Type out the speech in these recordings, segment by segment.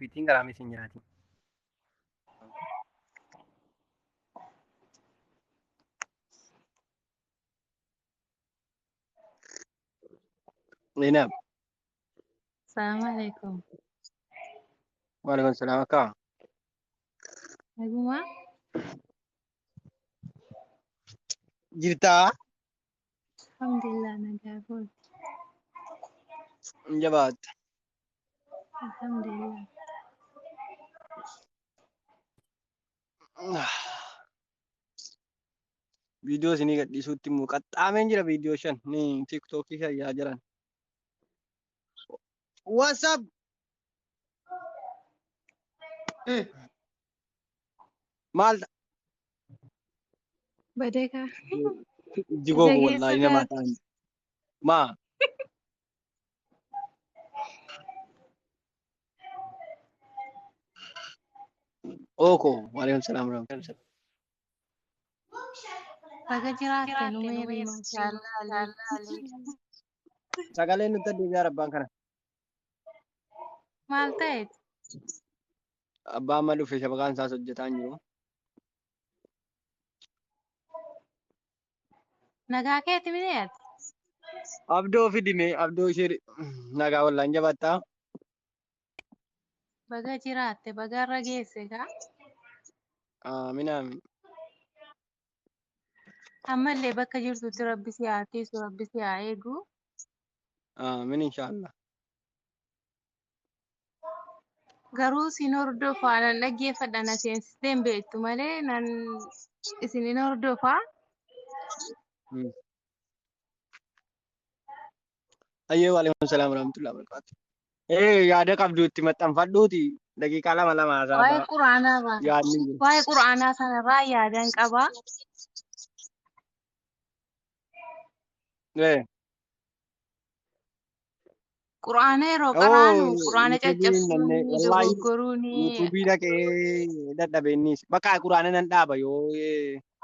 ofiitiin garaa meseenjeraati. Zainab. Assalamualaikum. Waalaikumsalam Kak. Naguma? Jirtaa? Alhamdulillah nagabon. Jabaat. Alhamdulillah. Viidiyoo isinii gadhiisuutti immoo qaxxaameen jira viidiyoo 5 ni tiiktookii fayyaa jiran. WhatsApp. Maal Badeka. jigoogo wallaahi namaa ta'an. Maa Oko waalaikumsalam warahmatullahi. Baga jiraatte numeeri maashaallah. Sagaleen nutti deebi'aa rabbaan kana. Maal ta'eet? Abbaan amma dhufe shabaqaan isaas hojjetaa hin jiru. Nagaa keeti mineet? Abdoo fidime abdoo ishee nagaa wallaan jabaattaa. Baga jiraatte baga irra geesse kaa? Aamin aamin. Ammallee bakka jirtutti rabbi si haa tiisu rabbi si haa eegu. Aamin inshaallah. Garuu siin hordofaa nan dhaggeeffadha na seensistee hin beektu malee nan isinin hordofaa. Ayyee waalaikumsalam warahmatullahi wabarakatuh. Yaada qabduutti maxxanfadhuuti daqiiqaa lama haasaa Waa'ee quraanaarraa yaadni jiru. waa'ee quraanaa sanarraa yaadan qabaa. Quraana yeroo qaraanu quraana caccabsuuni dogoggoruuni. Yuutuubii dhaqee dadhabeennis bakka quraana nan dhaaba yoo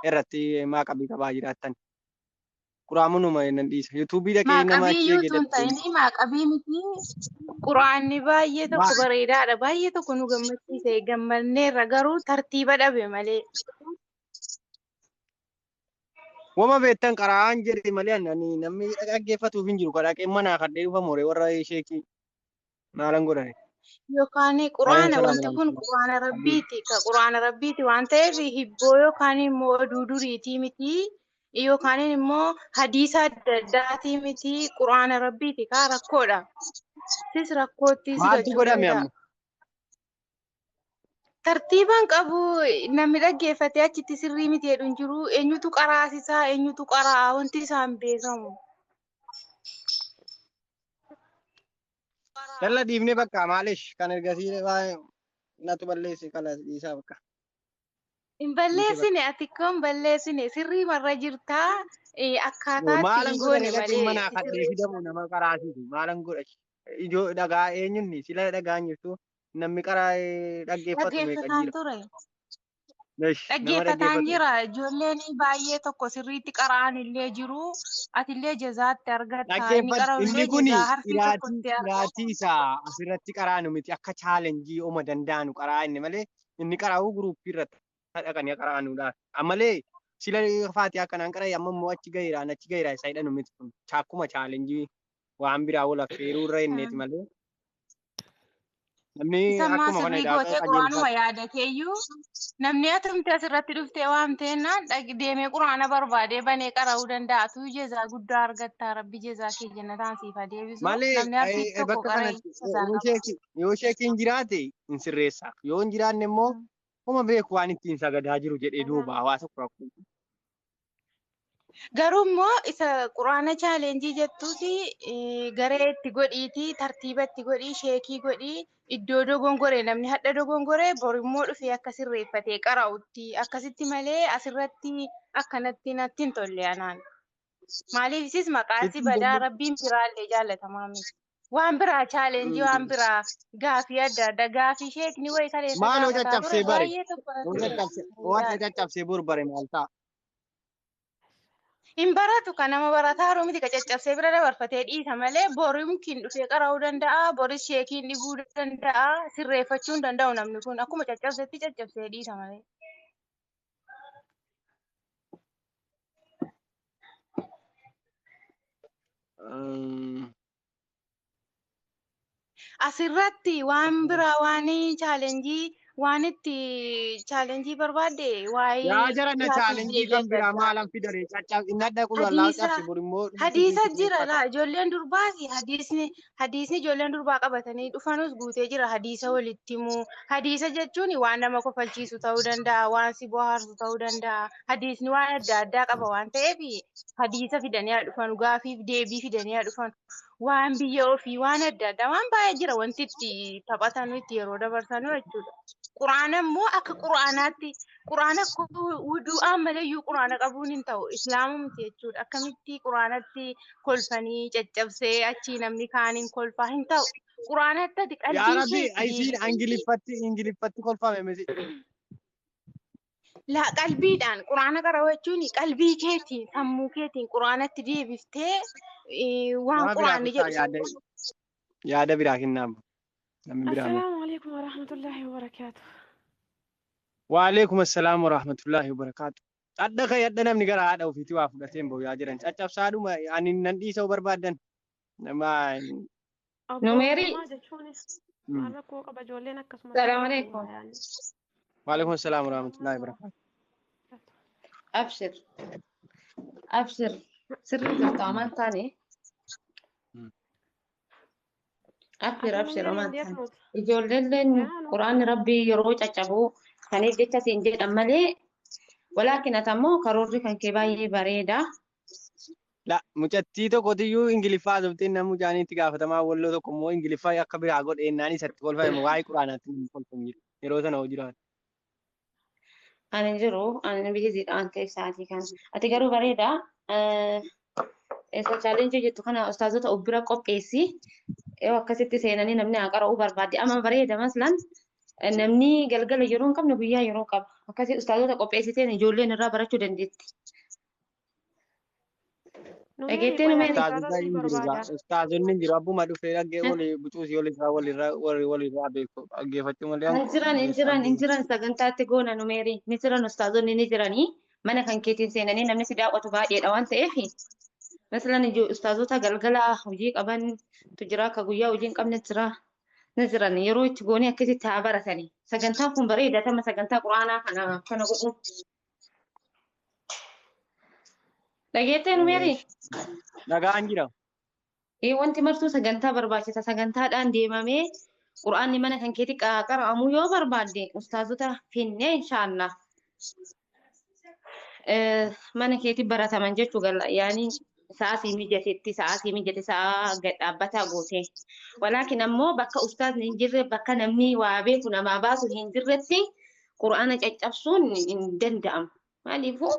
irratti maaqabii qabaa jiraattan. Quraamunuma nan dhiisa. Yuutuubii dhaqee nama Maaqabii yuutuun ta'ini maaqabii miti. Quraanni baay'ee tokko bareedaadha. Baay'ee tokko nu gammachiise. Gammanneerra garuu tartiiba dhabe malee. Wama beektan qaraan jedhe malee namni dhaggeeffatuuf hin jiru. Kadhaqee manaa kadhee dhufa mooree warra sheekii maalan godhane. Yookaan quraana wanti kun quraana rabbiiti. Ka quraana rabbiiti waan ta'eef hibboo yookaan immoo oduu duriitii miti. Yookaan immoo hadiisa adda addaatii miti. Quraana rabbiiti kaa rakkoodha. Sis rakkootti si Maaltu godhame amma? Tartiibaan qabu namni dhaggeeffatee achitti sirrii miti jedhu hin jiru. Eenyutu qaraasisaa eenyutu qaraa wanti isaan beekamu. Dalla dhiifnee bakka maalish kan ergasii natu balleessi kala dhiisaa bakka. Hin balleessine ati akkam hin balleessine sirrii marra jirtaa akkaataa ittiin goone malee. Manaa kadhee fidamu nama qaraasisu maalan godha ijoo dhagaa eenyunni sila dhagaan jirtu namni qaraa dhaggeeffatu meeqa jira. Dhaggeeffataan jira ijoolleen baay'ee tokko sirriitti qara'an illee jiru atillee jazaatti argatta inni qara'ullee jazaa harki tokkotti iraatii isaa asirratti qaraanu miti akka chaalenjii oma danda'anu qaraa inni malee inni qaraa'uu guruuppii irratti dhaqanii qara'anuudhaan ammalee sila faati akkanaan qara'e amma immoo achi gahiiraan isa hidhanu miti kun chaakkuma chaalenjii waan biraa wal affeeruu irra inneeti malee. Namni akkuma kana gootee quraanuma yaadateeyyuu namni atumte asirratti dhuftee waan ta'ennaan deemee quraana barbaadee banee qara'uu danda'atu jezaa guddaa argatta rabbi jezaa kee jannataan siif deebisu. Namni harki tokko qara'ee yoo sheekiin jiraate hin sirreessa yoo hin jiraanne immoo homa beeku waan ittiin sagadaa jiru jedhee duuba hawaasa qoraqqu. Garuu immoo isa quraana chaalenjii jettuuti garee itti godhiiti tartiiba itti godhii sheekii godhii iddoo dogongoree namni hadha dogongoree bor immoo dhufee akka sirreeffatee qara'utti akkasitti malee asirratti akkanatti natti hin tolle anaan. Maaliif isis maqaasi badaa rabbiin biraallee jaallatamaa miti. Waan biraa chaalenjii waan biraa gaafii adda addaa gaafii sheekni wayii kaleessa maaloo caccabsee bare baay'ee tokko waan caccabsee bor bare maal ta'a. Hin baratu kan nama barataa haruu miti ka caccabsee bira dabarfatee dhiisa malee borii muktiin dhufee qara'uu danda'a. Boris sheekiin dhibuu danda'a. Sirreeffachuu hin danda'u namni kun akkuma caccabsetti caccabsee dhiisa malee. Asirratti waan biraa waan itti chaalenjii barbaadde Yaa waa'ee jara na isaatiif chaalenjii deebii kan adda biraa addaa. maalan fidare caccab inni adda qulqulluu Hadiisa cabse borimmoo hadiisa jira laa ijoolleen durbaasi hadiisni ijoolleen durbaa qabatanii dhufanus guutee jira hadiisa walitti himuu hadiisa jechuun waan nama kofalchiisu ta'uu danda'a waan si bohaarsu ta'uu danda'a hadiisni waan adda addaa qaba waan ta'eef hadiisa fidanii haa dhufan gaafiif deebii fidanii haa dhufan waan biyya ofii waan adda addaa waan baay'ee jira wanti itti taphatanu itti yeroo dabarsanu jechuudha. Quraana immoo akka quraanaatti quraana wudu'aan maleeyyuu quraana qabuun hin ta'u islaama miti jechuudha. Akkamitti quraanatti kolfanii caccabsee achii namni kaaniin kolfaa hin ta'u. Quraanatti ati yaa qalbii rabbi keetti ayisiin ingiliffatti kolfame miti. qalbiidhaan quraana qara'uu jechuun qalbii keetiin sammuu keetiin quraanatti deebiftee waan Nama biraa quraanni kutaa jedhu yaada biraa kennamu. Namni biraa mee. السلام عليكم ورحمة الله وبركاته. Waalaikum assalaam warahmatullahi wabarakaatu. Adda kan yadda namni gara haadha ofiitii waa fudhatee hin yaa jiran caccabsaadhuma ani nan dhiisuu barbaadan nama Numeeri. ما جتشوني مرة كوكا بجولين أكسم. السلام عليكم. waalaikum assalaam warahmatullahi wabarakaatu. أبشر أبشر سر طعمان تاني أبشر أمان تاني ijoolleen quraanni rabbii yeroo caccabu kaniif jecha siin jedhan malee walaakin atammoo karoorri kan kee baay'ee bareeda. La mucattii tokkotiyyuu ingiliffaa sobtiin namni jaaniitti gaafatamaa walloo tokko immoo ingiliffaa akka biraa godheennaan isatti kolfame waa'ee quraanaatti hin kolfamu jiru yeroo sana hojii jiraatu. Ani jiru ani biiziidhaan keessaatii kan ati garuu bareeda. Isa chaalenjii jettu kana ustaazota of bira qopheessi. Yoo akkasitti seenanii namni haa qara'uu barbaade amma bareeda maslan namni galgala yeroo hin qabne guyyaa yeroo qaba. Akkasii ustaazota qopheessiteen ijoolleen irraa barachuu dandeetti. Dhageettee numeeri. Ustaazonni jiru abbuma dhufee dhaggee walii bucuusii walirraa beeku dhaggeeffachuu malee. Hin jiran sagantaatti goona numeeri. Ni jiran ustaazonni ni jiranii mana kan keetiin seenanii namni si daawwatu baay'eedha waan ta'eef. Masalan ustaazota galgala hojii qaban tu jira akka guyyaa hojii hin qabne jira. Ni jiran yeroo itti goonee akkasitti haa baratanii. Sagantaan kun bareeda tama sagantaa quraanaa kana godhu. Dhageettee numeeri. Dhagaan jira. Wanti martuu sagantaa barbaachisa. Sagantaadhaan deemamee quraanni mana kan keetti qara'amuu yoo barbaadde ustaazota finnee inshaallah. Mana keetti barataman jechuu galla yaani sa'aatii mijatetti sa'aatii mijate sa'a gad dhaabbataa goote. Walaakin ammoo bakka ustaazni hin jirre bakka namni waa beeku namaa baasu hin jirretti quraana caccabsuun hin danda'amu. Maaliifuu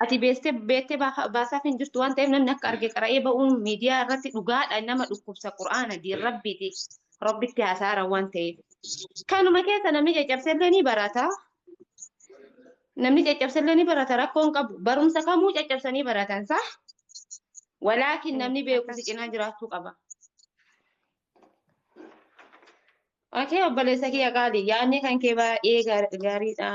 ati beektee baasaaf hin jirtu waan ta'eef namni akka arge qara'ee ba'uun miidiyaa irratti dhugaadha nama dhukkubsa quraana diin rabbiiti. Rabbitti hasaara waan ta'eef. Kanuma keessa namni caccabsellee ni barata. Namni caccabsellee ni barata rakkoon qabu. Barumsa kamuu caccabsanii baratan saa. Walaakin namni beeku si cinaa jiraachuu qaba. Okey obboleessa kiyya qaali yaadni kan kee baay'ee gaariidha.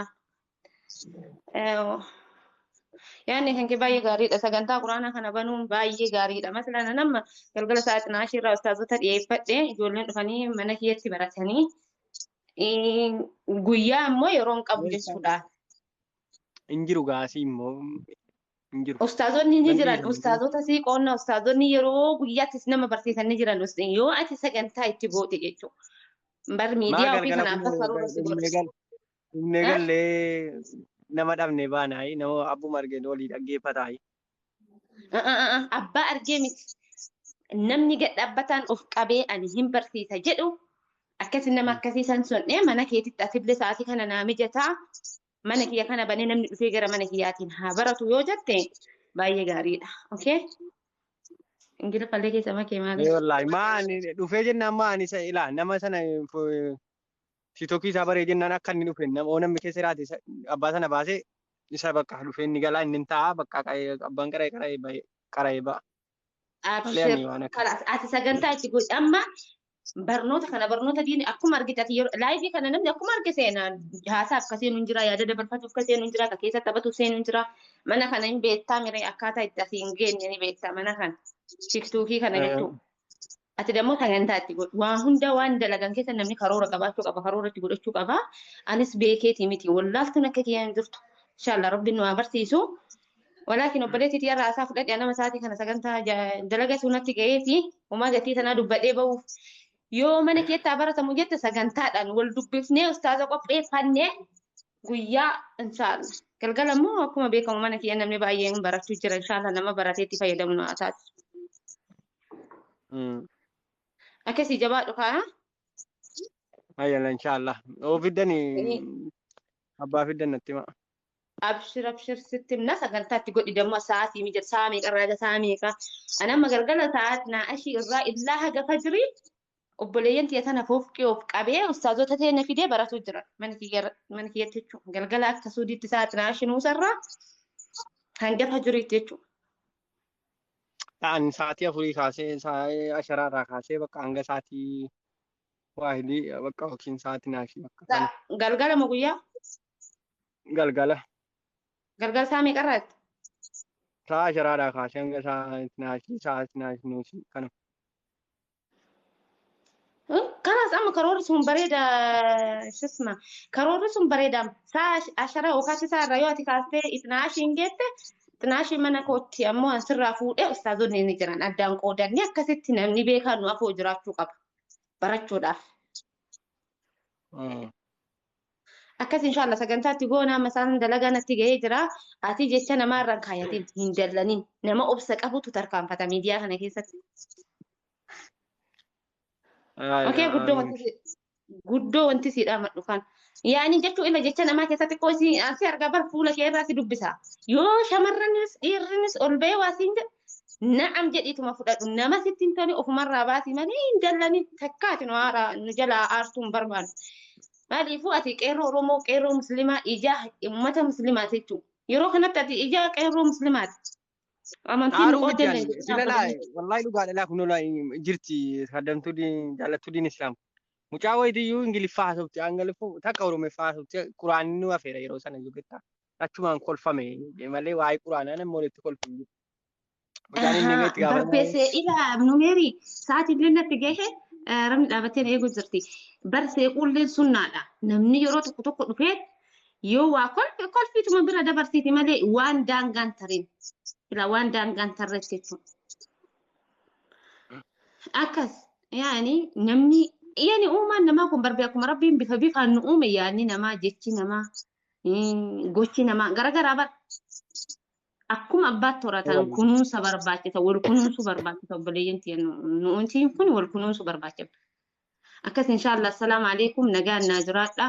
Yaadni kan kee baay'ee gaariidha. Sagantaa quraanaa kana banuun baay'ee gaariidha. Masalan nama galgala sa'aatii naashii irraa ustaazota dhiyeeffadhe ijoolleen dhufanii mana kiyyatti baratanii guyyaa immoo yeroo hin qabu jechuudha. Hin jiru gaasii immoo hin jiru. Ustaazonni ni jiran ustaazota sii qoonna ustaazonni yeroo guyyaattis nama barsiisan ni jiran yoo ati sagantaa itti goote jechuudha. Bar miidiyaa ofii kana akka karoora si godhu. Humne gallee nama dhabne baanaayi nama abbuma argee olii dhaggeeffataayi. Abbaa argee miti. Namni gad dhaabbataan of qabee ani hin barsiisa jedhu akkasii nama akkasiisan sun mana keetitti atillee sa'aatii kana naa mijataa. Mana kiyya kana banee namni dhufee gara mana kiyyaatiin haa baratu yoo jette baay'ee gaariidha. Okay? Ingiliffallee keessa makee maali? Wallaahi maani dhufee jennaan maani isa ilaa nama sana tiktokii isaa baree jennaan akka inni dhufe namni keessa jiraate abbaa sana baasee isa bakka dhufee inni galaa inni ta'a bakka abbaan qara'ee ba'a. Malee Abshir ani waan akka. kalas ati sagantaa itti godhi amma barnoota diini akkuma argite ati yeroo laayivii kana namni akkuma arge seenaa haasaa akka seenu jira yaada dabarfatuuf akka seenu jira akka keessa taphatu seenu jira mana kana hin beektaa miree akkaataa itti asii hin geenye ni beektaa mana kana tiktuukii kana jechuudha. Ati dammoo sagantaa itti godhi waan hunda waan dalagan keessa namni karoora qabaachuu qaba karoora itti godhachuu qaba anis beekeeti miti wallaaltuun akka kiyyaan jirtu inshallah rabbiin nu haa barsiisu. Walaakin obboleettii xiyyaarraa haasaa fudhadhee nama isaatii kana sagantaa dalaga sunatti ga'ee fi uumaa gatii sanaa dubbadhee bahuuf yoo mana keessaa baratamu jette sagantaadhaan wal dubbifnee ustaaza qopheeffannee guyyaa inshallah galgala immoo akkuma beekamu mana kiyya namni baay'een barachuu jira inshallah nama baratee itti fayyadamu nu haa taasisu. Akkasii jabaadhu kaa. Ayyala inshallah. Oo fiddani abbaa fiddan natti hima. Abshir sitti himna sagantaatti godhi dammoo sa'aatii mijata sa'a meeqa irraa sa'a meeqa anamma galgala sa'aatii naashii irraa illaa haga fajrii obboleeyyan tiyya tana foofqii of qabee ustaazota teenya fidee baratu jira mana kiyyatti jechuudha galgala akka suudiitti sa'aatii naashii nuusarraa hanga fajriitti jechuudha. Ta'an sa'aatii afurii kaasee sa'aatii asharaarraa kaasee bakka hanga sa'aatii waahidii bakka yookiin sa'aatii naashii bakka. Galgala moo guyyaa? Galgala. Galgala sa'a meeqa irraatti? Sa'a asharaadhaa kaasee hanga sa'aatii naashii nuusii kana. Kanas amma karoorri sun bareeda shisma karoorri sun bareeda sa'a ashara yookaan sa'a irraa yoo ati kaastee itnaashiin geette itnaashii mana kootti ammoo asirraa fuudhee ustaazonni ni jiran addaan qoodanii akkasitti namni beekaan nu afoo jiraachuu qaba barachuudhaaf. Akkas inshallah sagantaatti goonaa masaan dalagaa natti ga'ee jira ati jecha namaarraan kaayatiin hin dallanin nama obsa qabutu tarkaanfata miidiyaa kana keessatti. Okey guddoo wanti siidhaa madhu kan yaani jechuu illa jecha namaa keessatti qoosii asi argaa bar fuula kee irraa si dubbisa yoo shamarranis dhiirrinis ol ba'ee waa siin jedhe na'am jedhiituma fudhadhu nama sitti hin tole ofumarraa baasii malee hin dallanin takkaati nu jalaa aartuu hin barbaadu. Maaliifuu ati qeerroo Oromoo qeerroo Muslimaa ijaa uummata Muslimaati jechuudha. Yeroo kanatti ati ijaa qeerroo Muslimaati. Amantiin nu hojjenne. Wallahi dhugaadha kun jirti saddamtuu jaallattuu diin Islaam. Mucaa wayitiyyuu Ingiliffaa haasofti Angaliffuu takka Oromeeffaa haasofti Quraanni nu hafeera yeroo sana jugetta. Achumaan kolfame malee waa'ee Quraanaa namni walitti kolfu. Barbeessee ilaa numeerii sa'aatiin linnatti gahee ramni dhaabattee eeguu jirti. Barsee qulleen sunnaadha. Namni yeroo tokko tokko dhufee yoo waa kolfiituma bira dabarsiiti malee waan daangaan tarin. Ila waan daangaan tarretti jechuudha. Akkas yaani namni yaani uumaan namaa kun barbee akkuma rabbiin bifa bifaan nu uume yaani namaa jechi namaa gochi namaa garagaraa bara. Akkuma abbaatti horatan kunuunsa barbaachisa wal kunuunsu barbaachisa obboleeyyan tiyya nuuntiin kun wal kunuunsu barbaachisa. Akkas inshallah assalamu alaikum nagaan naa jiraadha.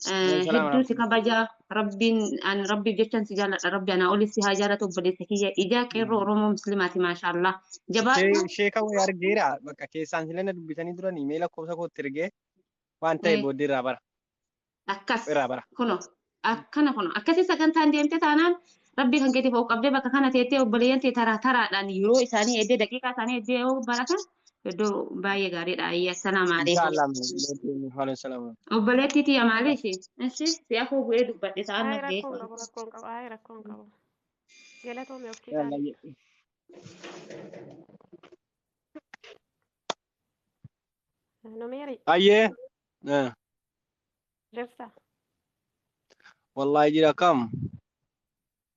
Hedduu si kabaja rabbiif jechan si jaalladha rabbi anaa olis si haa jaalatu obboleessa kiyya ijaa qeerroo Oromoo Muslimaati maashaallah. Jabaadhu. Sheeka wayii argeera bakka keessaan silena dubbisanii turan imeela lakkoofsa kootti ergee waan ta'e booddee irraa bara. Akkas kuno akkana kuno akkasii sagantaan deemte taanaan rabbi kan keetiif of qabdee bakka kana teettee obboleeyyan tee taraadhaan yeroo isaanii eddee daqiiqaa isaanii eddee yoo baratan iddoo baay'ee gaariidha. Assalamu alaikum. Obboleettii tiyya maali ishee? Ishee si afoo bu'ee dubbadhe ta'an nagee. Rakkoon qabu. Galatoome of keessaa. Numeeri. Ayyee. Jirta. Wallahi jira kam.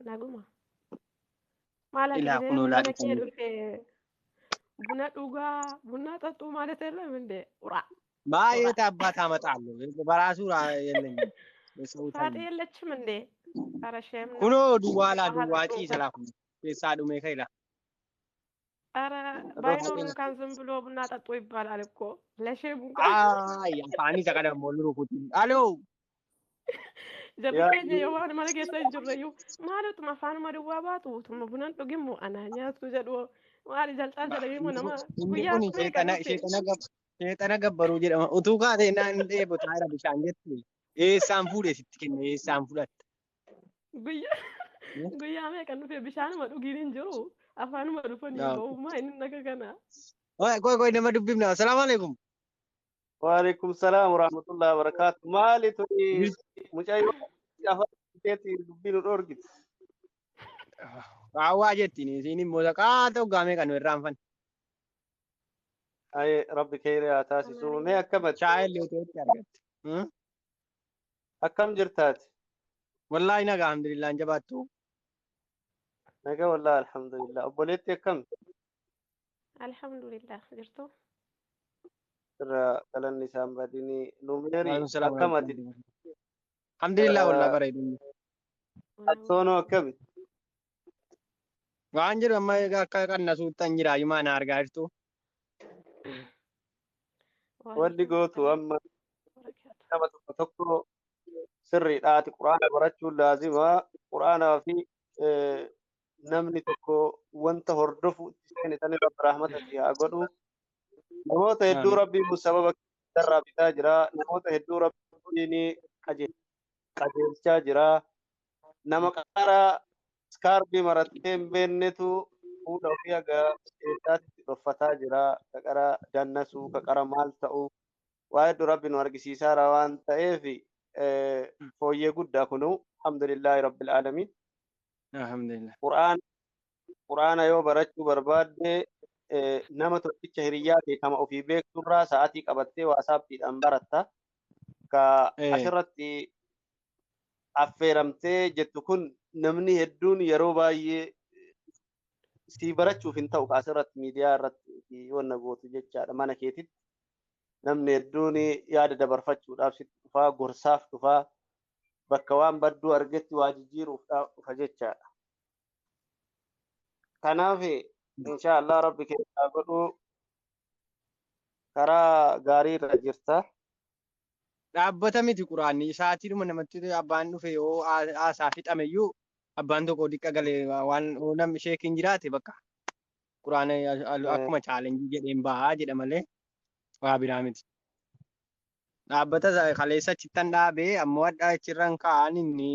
Naguma. Maala Ilaa kunoo laadhi. Buna dhugaa buna xaxxuu ማለት የለም እንዴ ኡራ ባየት አባት አመጣለሁ በራሱ የለኝ ሳጥ የለችም እንዴ አረሸም ኩኖ ዱዋላ ዱዋጪ ሰላም የሳዱ ሜከይላ አረ ባይኖር እንኳን ዝም ብሎ ቡና ጠጡ ይባላል እኮ ለሼም አይ አፋኒ ተቀደም ሞልሩ ኩቲ አሎ ጀብከኝ የዋን ማለት የሰንጅረዩ ማለት ማፋን ማድዋባቱ ቡናን ጥግሙ አናኛቱ ጀዶ Wali jaltaan sadii mo nama guyyaa sheexana gabbaruu jedhama utuu kaatee naan dheebotaa jira bishaan jetti eessaan fuudhee sitti kenne eessaan fudhatte guyyaa meeqa dhufee bishaanuma dhugiin hin jiru afaanuma dhufanii ba'ummaa inni naga kana. Koy nama dubbifna. Assalamu alaikum. Waalaikum salam warahmatullahi wabarakatuh. Maali tuni mucayyoo afaan keetii dubbiin dhorgit. Kaawwaa jettiin isiin immoo saqaa ta'u gaamee kan irraanfan. Ay rabbi khayri haa taasisu. Mee akkamati? Shaayillee itti argatte. Akkam jirtaati? Wallaahi nagaa alhamdulillah hin jabaattu. Nagaa wallahi alhamdulillah. Obboleetti akkam? Alhamdulillah jirtu. Irra galanni isaan badini numeeri akkamati? Alhamdulillah wallaahi bareedu. Soonoo akkami? Waan jiru amma akka qannasuuttan jira yumaa na argaa jirtu. Wanni gootu amma nama tokko tokko sirriidhaati quraana barachuun laazima. Quraanaa fi namni tokko wanta hordofu itti seenitanii rabbi rahmata fi haa godhu. Namoota hedduu rabbiin sababa irraa bitaa jira. Namoota hedduu rabbiin qajeelchaa jira. Nama qara skarbii marattee hin beeknetu fuudha ofii haga eessaatti dhoffataa jira. Ka qara dannasuu, ka qara maal ta'u. Waa hedduu rabbi nu argisiisaara waan ta'eef fooyyee guddaa kunu alhamdulillahi rabbil aalamiin. Alhamdulillah. Quraana yoo barachuu barbaadde nama tokkicha hiriyyaa kee kama ofii beekturraa sa'aatii qabattee waasaappiidhaan baratta. Ka asirratti affeeramtee jettu kun namni hedduun yeroo baay'ee si barachuuf hin ta'u. Asirratti miidiyaa irratti wanna gootu jechaadha mana keetitti. Namni hedduun yaada dabarfachuudhaaf sitti dhufaa, gorsaaf dhufaa, bakka waan badduu argetti waa jijjiiruuf dhufa jechaadha. Kanaaf inshaallah rabbi keessaa godhu karaa gaarii irra jirta. Dhaabbata miti quraanni isaatiidhuma namatti abbaan dhufe yoo haasaa fixameyyuu abbaan tokko dhiqqa galee waan namni sheekiin jiraate bakka quraana akkuma chaalenjii jedheen bahaa jedha malee waa biraa miti. Dhaabbata kaleessa achittan dhaabee ammoo adda achirran kaa'an inni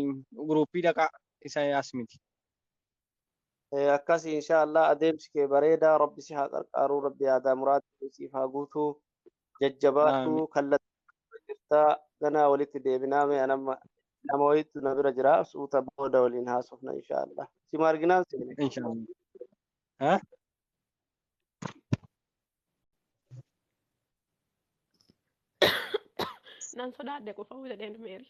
guruppii dhaqa isa as miti. Akkas inshaallah adeemsi kee bareedaa rabbi si haa qarqaaruu rabbi yaadaa muraasa siif haa guutuu jajjabaadhu kallattii jirtaa ganaa walitti deebinaa mee nama wayiitu na bira jira suuta booda waliin haasofna inshaallah. Si marginaan seene. Inshaallah. Nan sodaadhe qofa jedheen meeri.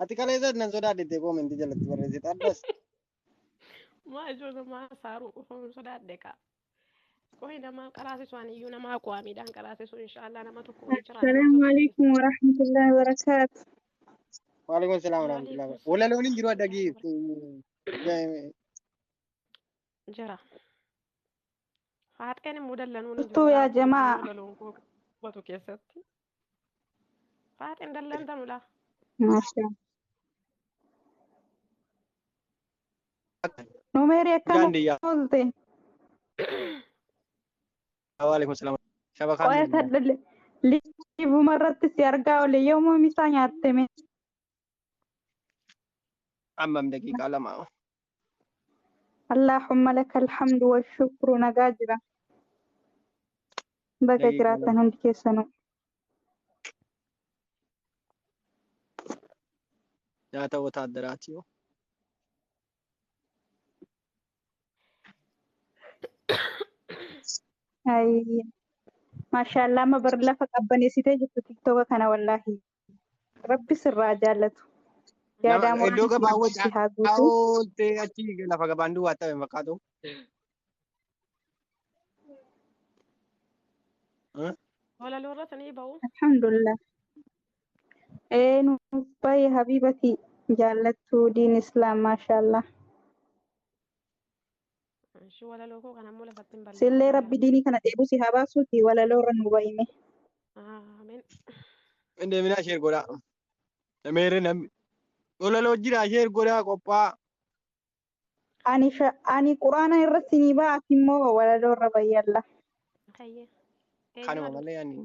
Ati kaleessa nan sodaadhe koomentii jalatti barreessite addas. Maa ijoo namaa saaruu qofa sodaadhe kaa. Qohi nama qaraasisu aniyyuu nama aqwaamiidhaan qaraasisu inshaallah nama tokko jira. Assalamu alaikum warahmatullahi wabarakatuh. Waalaikum salaam warahmatullahi wabarakatuh. Wala looniin jiru adagii jira. Haadheen immoo dallanuu ni jiru. Yaa jamaa. Batu keessatti. Haadheen dallantanudha. Masha. Numeri akkam oolte. Waalaikum salaam. Qo'ee saddeelle liivuma irratti si argaa oole yommuu misaa nyaatteme. Ammam daqiiqaa lama. Allahumma laka alhamdu wa shukru nagaa jira. Baga jiraatan hundi keessanuu. Nyaata wotaadaraati yoo. Ayy. Maashaallah amma bar lafa qabbaneessitee jirtu tiktoka kana wallahi. Rabbi sirraa jaallatu. Yaadaa Iddoo gabaa oolte achi lafa gabaan duwwaa ta'e fakkaatu. Walaloo irra sanii ba'u. Alhamdulillah. Nubbay habibati jaallattu diin islaam maashaallah. Walaloo koo kanammoo lafatti hin balleessu. Sillee rabbi diinii kana dheebuu si haa baasuuti walaloo irra nu bahime. Ameen. Deemina sheer godhaa. Nameerre namni. Walaloo jira sheer godhaa qophaa. Ani quraana irratti ni ba'a immoo walaloo irra bayyalla. Kanuma malee ani.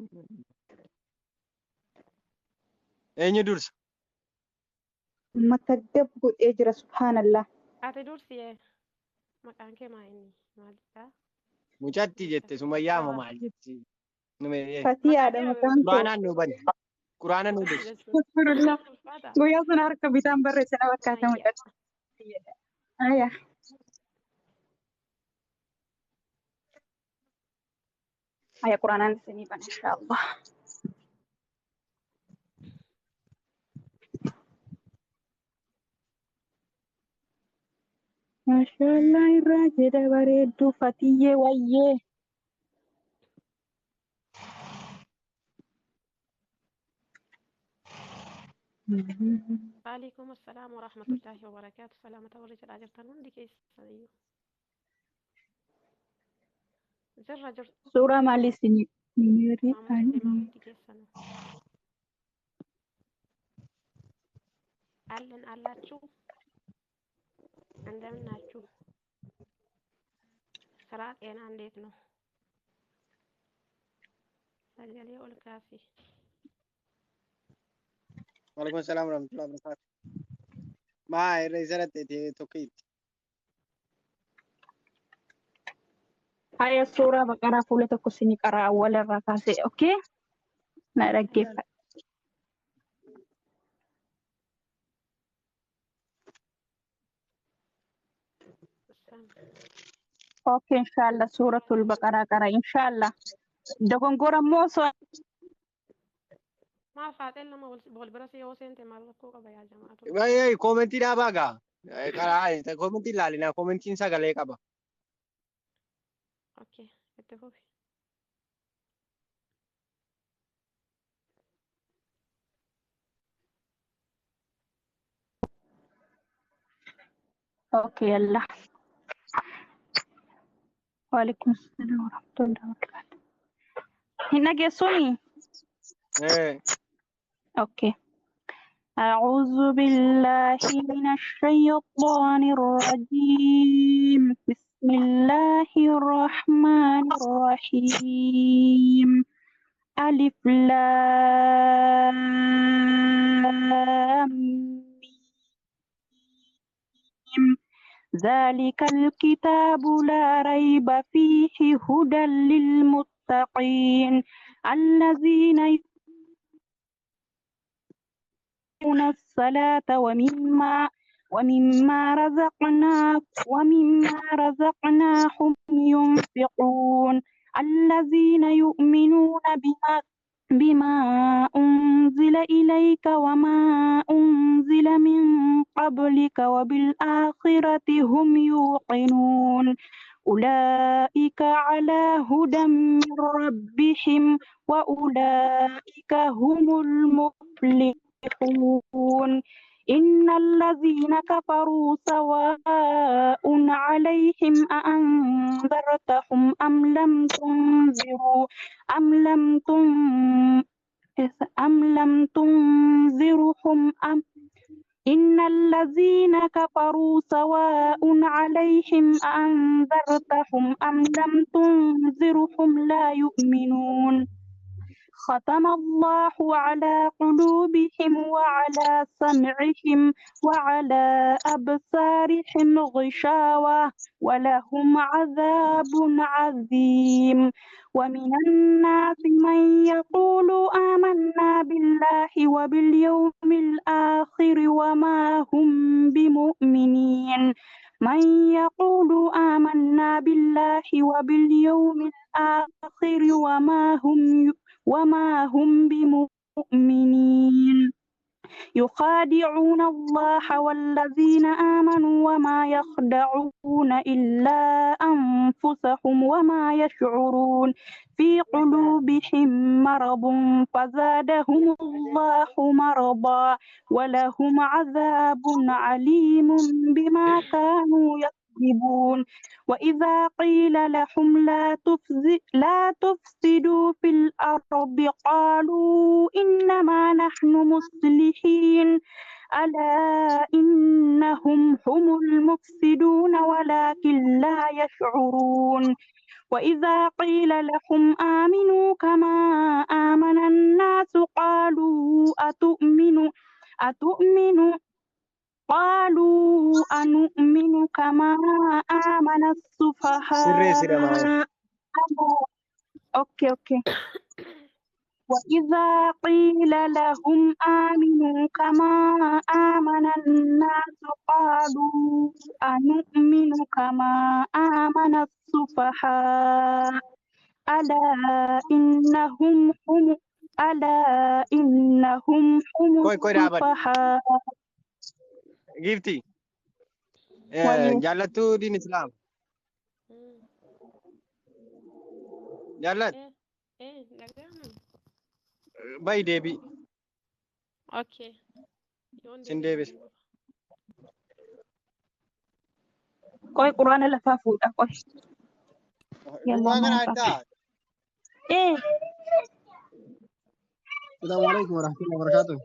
Eenyu dursa? متقب قد اجرى سبحان الله. ati dursi maqaan kee maa inni maalidha? Mucatti jette Sumayyaa moo maal jetti? Fatii Maqaan haadha kee maqaan koo. Quraanaan nu bani. Quraana nu dursi. jechuun Astagfirullah. ulfaata. Guyyaa sana harka bitaan barreesse na fakkaata Ayya. mucatti. Aya. Aya quraanaan isinii bana inshaallah. Maashaallah irraa jedha bareedduu Fatiyyee wayyee. Waalaikum assalaam wa rahmatullahi wa barakaatu. Salaamata warri jedhaa jirtan hundi keessaniyyuu. Jirra jirtu Suuraa maalii isinii maamushatti hundi keessanuu. Allen አላችሁ እንደምን ናችሁ? ስራ ጤና እንዴት ነው? ሰገሌ ኦልካሲ Waalaikum salaam warahmatullahi wabarakatuh. Maa irra isarratti tokkitti. Aya suuraa baqaraa fuula tokko isinii qaraa walirraa kaasee okay? Na dhaggeeffadha. Okay inshallah suuratul baqaraa qara inshallah. Dogongora immoo ما فاتن لما بول براسي يو سنت مالكو قبا يا جماعه. Baay'ee koomentii dhaabaa gaa. Karaa koomentii ilaalina koomentiin sagalee qaba. اوكي اتفقوا. okay yalla. Waalaikum assalam warahmatullahi wabarakatuh. Hin dhageessuni? Okay. أعوذ بالله من الشيطان الرجيم. بسم الله الرحمن الرحيم. ألف لام ميم. ذلك الكتاب لا ريب فيه هدى للمتقين الذين يقيمون الصلاة ومما رزقناهم ينفقون الذين يؤمنون بما أنزل إليك وما أنزل من قبلك وبالآخرة هم يوقنون أولئك على هدى من ربهم وأولئك هم المفلحون إن الذين كفروا سواء عليهم أأنذرتهم أم لم تنذرهم إن الذين كفروا سواء عليهم أأنذرتهم أم لم تنذرهم لا يؤمنون ختم الله على قلوبهم وعلى سمعهم وعلى أبصارهم غشاوة ولهم عذاب عظيم ومن الناس من يقول آمنا بالله وباليوم الآخر وما هم بمؤمنين من يقول آمنا بالله وباليوم الآخر وما هم بمؤمنين يخادعون الله والذين آمنوا وما يخدعون إلا أنفسهم وما يشعرون في قلوبهم مرض فزادهم الله مرضا ولهم عذاب عليم بما كانوا يكذبون وإذا قيل لهم لا تفسدوا في الأرض قالوا إنما نحن مصلحين ألا إنهم هم المفسدون ولكن لا يشعرون وإذا قيل لهم آمنوا كما آمن الناس قالوا قالوا أنؤمن كما آمن Sirree sirra maa'ee. السفهاء. أوكي. وإذا قيل لهم آمنوا كما آمن الناس قالوا أنؤمن كما آمن السفهاء. ألا إنهم هم Koi dhaaban. السفهاء. Giifti. ويه Jaallattuu diin Islaam. Jaallat. dhaga'aman. Bayi deebii. Okay. Yoon Sin deebi'e deebis. nan dhufa. قوي قرآن لفا فودا قوي يلا Duwwaa kana ما addaa. إيه السلام عليكم ورحمة الله وبركاته.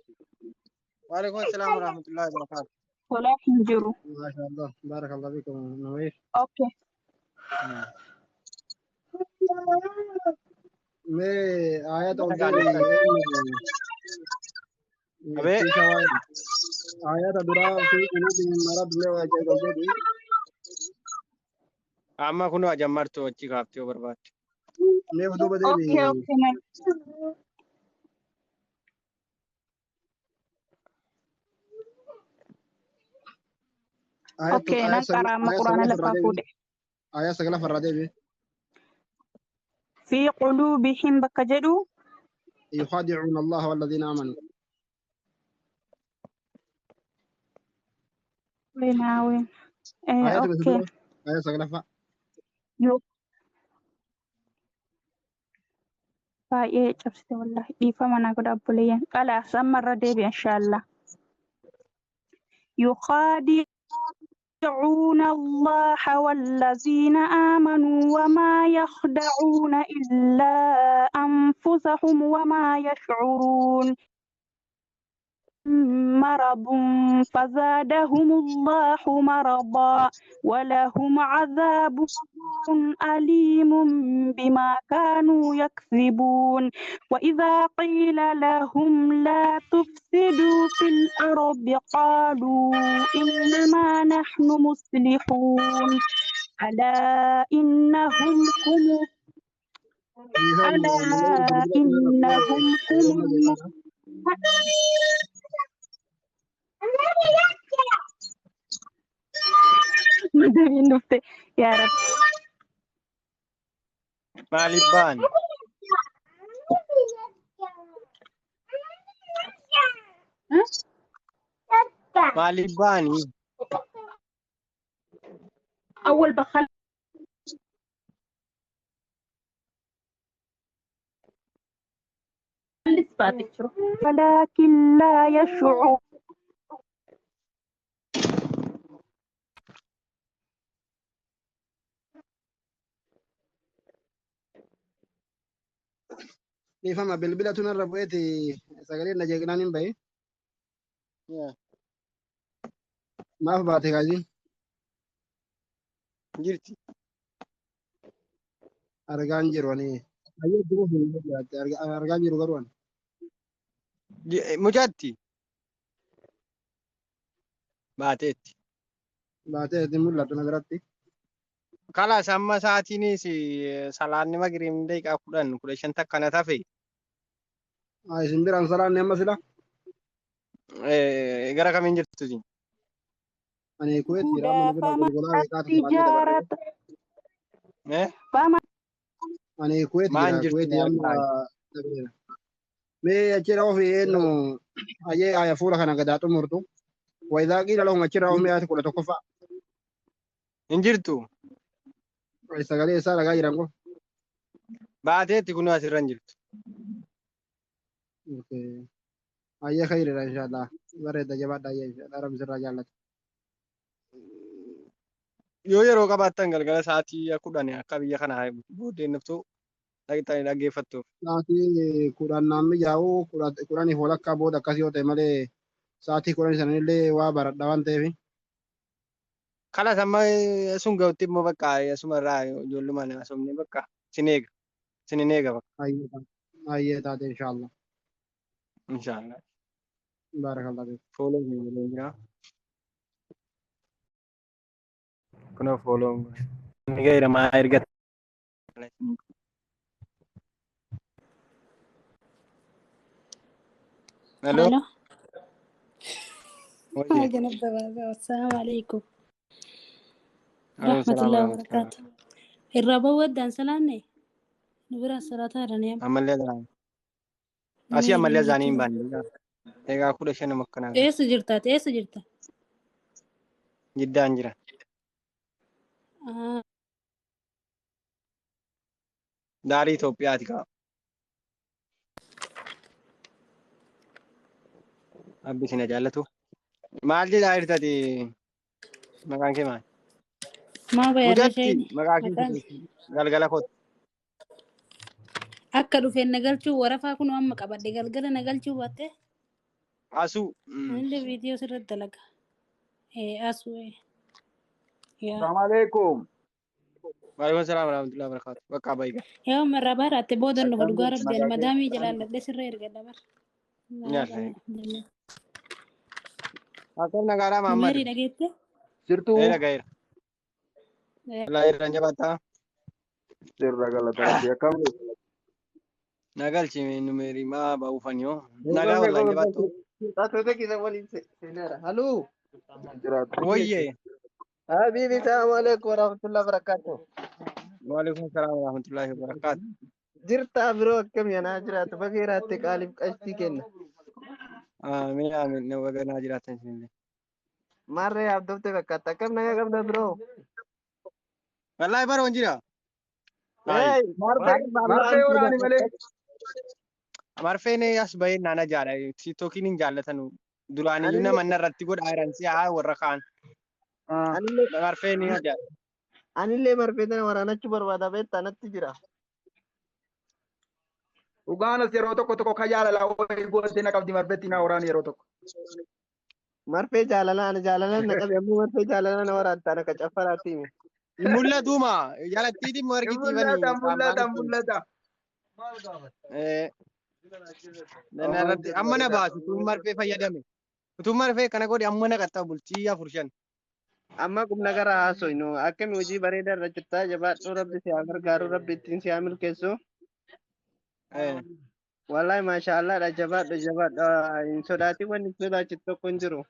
Waalaikum assalam wa rahmatullahi wa barakatuh. ولا حنجرو. ما شاء الله بارك الله فيكم نوير. أوكي मैं आया तो Mana उधर gaariidhaan. Abee. في شواي आया था दुरा في قلوب مرض में वाجه قلبي Amma kunoo jammartuu achi kaaftee yoo barbaadde. मैं वो بدي أوكي آية أوكي نقرأ ما قرآن لفا فودا آية سجلة فرادة في قلوبهم بكجدو يخادعون الله والذين آمنوا. وين إيه آية أوكي تبصروا آية سجلة يو باي جبسي والله إيفا أنا قد أبوليان قال أحسن مرة ديبي إن شاء الله. يخادعون الله والذين آمنوا وما يخدعون إلا أنفسهم وما يشعرون. مرض فزادهم الله مرضا ولهم عذاب أليم بما كانوا يكذبون. وإذا قيل لهم لا تفسدوا في الأرض قالوا إنما نحن مصلحون. ألا إنهم هم مدري نفتي يا رب. Maaliif ba'an? Maaliif ba'anii? أول بخل ولكن لا يشعر. نفهم بالبلة تنر بويتي سجلين نجيكنان باي ما في باتي غازي Jirti. أرجان جرواني أيه جرو في البلد أرجان جرو كروان Mucaatti. Baateetti. باتي تمول تنا براتي Kalaas amma sa'aatiinis salaanni magriib daqiiqaa 10 akkana tafe سنبير أنصاران نعم مثلا gara kamiin jirtu? أنا كويت في رام نقدر فما نقول لا وقات التجارة فما أنا كويت Maan جرا jirtu كويت يام nyaataa? مي أشيره في إنه أيه فورا كنا قداتو مرتو وإذا قيل لهم أشيره مي أتكل تكفى Hin jirtu. سجلي سارة جاي رانكو Baateetti kunoo asirra hin jirtu. أوكي أيه خير إن شاء الله بريد جبات أيه إن شاء الله رب سر جالت Yoo yeroo qabaattan galgala sa'aatii 10 akka biyya kana booddeen dhuftu dhaqxanii dhaggeeffattuuf. Sa'aatii kudhan namni yaa'u kudhanii walakkaa booda akkasii yoo ta'e malee sa'aatii kudhan sanillee waa baradha waan ta'eef Kalaas amma sun ga'utti immoo bakka asuma irraa ijoollumaan asumni bakka sin eega bakka. hayyee taate inshaallah Inshaallah. baarakallah Fuula hin jira. Kuna follow. Ni gaira ma erga. Hello. Hello. Oye. السلام عليكم Alaykum ورحمة salam الله warahmatullahi. وبركاته. الربا ودان سلامني نبرا الصلاة رنيم Amallee zani. Asii ميري amallee ميري zanii hin كذا baanne. Egaa 15 makkanaa ايه سجرتات ايه سجرتا jiddaan jira. آه. Daarii Itoophiyaati qaba. Abbi sina jaallatu. Maal jedhaa hirtati maqaan kee maal? ما بيرى Mujatti شيء maqaa مكان kee galgala kooti. أكدوا في النقلشو ورفا كنوا أما قبل قلقل نقلشو باتي Asuu. عندي فيديو سرد لك ايه أسو ايه يا السلام عليكم. Waalaikum salam warahmatullahi wabarakatuh. Bakka baay'ee. يوم الربا راتي بودن أكم نهدقوا جرت ربي نجاكي. المدامي جلال لك سر يرقى دبر Nyaata. Akkam nagaadhaa Muhammad. نميري لقيته سرتو Gaira. Laa irraan jabaattaa. سر غلط ربي أكم. Nagalchi numeerii maa baa'uufan yoo. Gogo Nagaa wallaan gogo jabaattu. taatota kisa waliin seenera. Haloo. جرات. Woyyee. Habibi salaam alaikum warahmatullahi wabarakatuh. Waalaikum salam warahmatullahi wabarakatuh. Jirtaa biroo akkam yanaa jiraatu bageeraatti qaaliif qashtii kenna. Amiin amiin nama ganaa jiraatan isinillee. Maarree abdootte fakkaata akkam nagaa qabda biroo. Wallaahi baroon jira. Hey, Marfee waraani malee. Marfeen as bahee naan ajaadha. Tiktookiin hin jaallatan. Duraaniyyuu nama irratti godhaa jiran si'aa warra kaan. Marfeen ni ajaa'ibha. anillee marfee tana waraanachuu barbaada beektaa natti jira. Ugaanas yeroo tokko kan jaalalaa wayii gootee na qabdi marfeetti na waraani yeroo tokko. Marfee jaalalaan na qabe ammoo marfee jaalalaan na waraantaa na qacaffaraatti hime. Mul'atuma jalattiitiin moo argitiifanii. Mul'ata. Amma na baasu utuun marfee fayyadame. Utuun marfee kana godhe amma na qaxxaa bultii 4-5. Amma qubna gara haasoynu akkami hojii bareedaa irra jirtaa jabaadhuu rabbi si haa gargaaru rabbi ittiin si haa milkeessu. Wallahi maashaallah jabaadhu hin sodaatin wanni sodaachisu tokko hin jiru.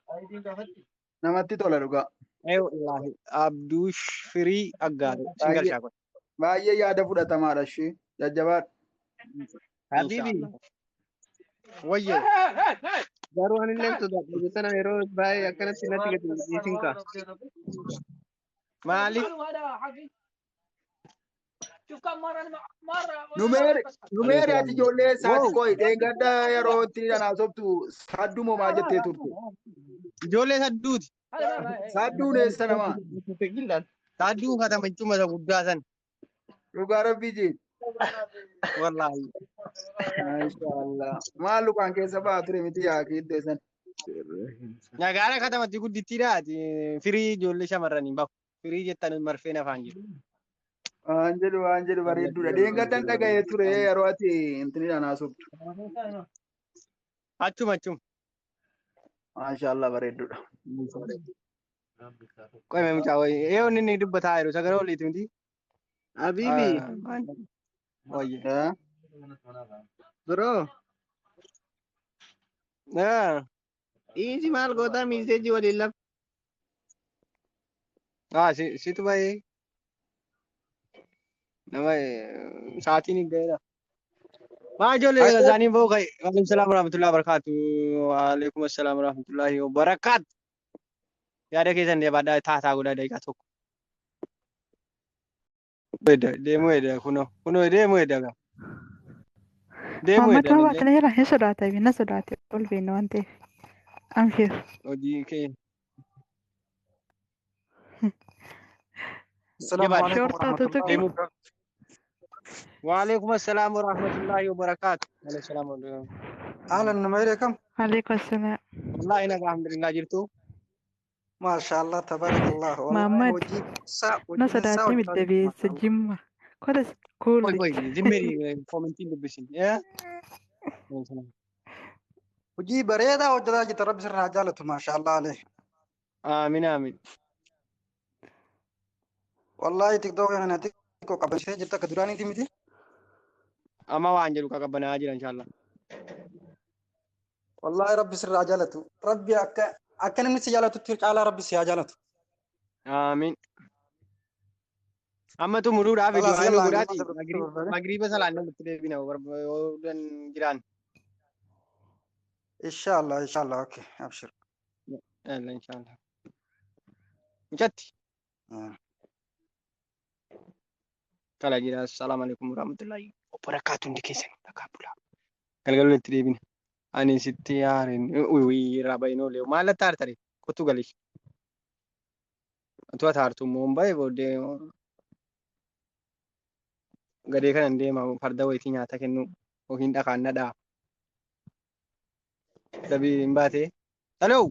Namatti tola dhugaa. Wallaahi Abduush Firii Aggaaru singal shaakol. Baay'ee yaada fudhatamaadha ishee. Jajjabaadha. Habibi Wayyee. garuu anillee sodaadhu jetana yeroo baay'ee akkanatti natti gadi dhiisin kaa. Maaliif? Numeeri ati ijoollee isaati koo dheengadda yeroo itti dhanaasoftu saddumoo maal jettee turte? Ijoollee sadduuti. Sadduun eessa namaa? Sadduu katama jechuun mata guddaa san. Dhugaa rabbii jee. Wallaahi. Maashaallah. Maal lukaan keessa ba'a ture miti yaa kiiddee san. Nagaara katamatti guddittiidhaati. Firii ijoollee shamarranii bafu. Firii jettan marfeen afaan jiru. Waan jedhu bareedduudha. Dheengaddan dhaga'ee ture yeroo ati intini dhanaasoftu. Achuma. Maashaallah bareedduudha. Qoyme mucaa wayii. Eeyoon inni dubbataa jiru sagalee oliiti miti. Habibi Wayyee. biroo dhiisi maal gootaa miiseejii waliin lafa. Situ bahee. Nama sa'aatiin hin gaheedha. Maa ijoollee isaanii ba'u ka'e. Waalaikum salaam warahmatullahi wabarakatuh. Waalaikum salaam warahmatullahi wabarakatuh. Yaada keessan deebaadhaa taataa godhaa daqiiqaa tokko. Deemuu edda kunoo deemuu edda gaa. Deemuu edda Mamma baatana jira hin sodaata na sodaate ol beekna waan ta'eef. Amshir. hojii kee. Shortaatu tuqi. Waalaikum salaam warahmatullahi wabarakatuh. Waalaikum salaam warahmatullahi. أهلا نميري كم؟ Waalaikum salaam. Wallahi nagaa alhamdulillah jirtu. ما شاء الله تبارك الله والله Muhammad. وجيب ساعة Na sodaatee midda beessa jimma. Kodas kuulli. Woi zimmeri komentiin dubbisin. وجيب بريدة وجداجة ربي سرنا جالته ما شاء الله عليه. Aamin aamin. والله تيك أنا تيك قبل شيء جبت كدراني تيمتي Amma waan jedhu qabbanaa jira inshallah. والله ربي سر عجلته ربي أكن من سجالته تيرك على ربي سجالته Amiin. Amma xumuruudhaaf خلاص du'aa nu يلا godhaati. أنا Magriiba salaannee nutti deebina warra jiraan. إن شاء الله أوكي أبشر Yalla inshallah. Mucatti. Kala jira. Assalamu alaikum warahmatullahi wabarakatuh. Hundi keessan dhagaa bulaa. Galgaluu itti deebina. Ani sitti yaaren irraa bayinoo leewu. Maalatti aartare? Kottu galee. Atu ati aartu immoo hin bahe booddee gadee kanan deema farda wayitii nyaata kennu yookiin dhakaan nadhaa. Dabii hin baatee. Haloo!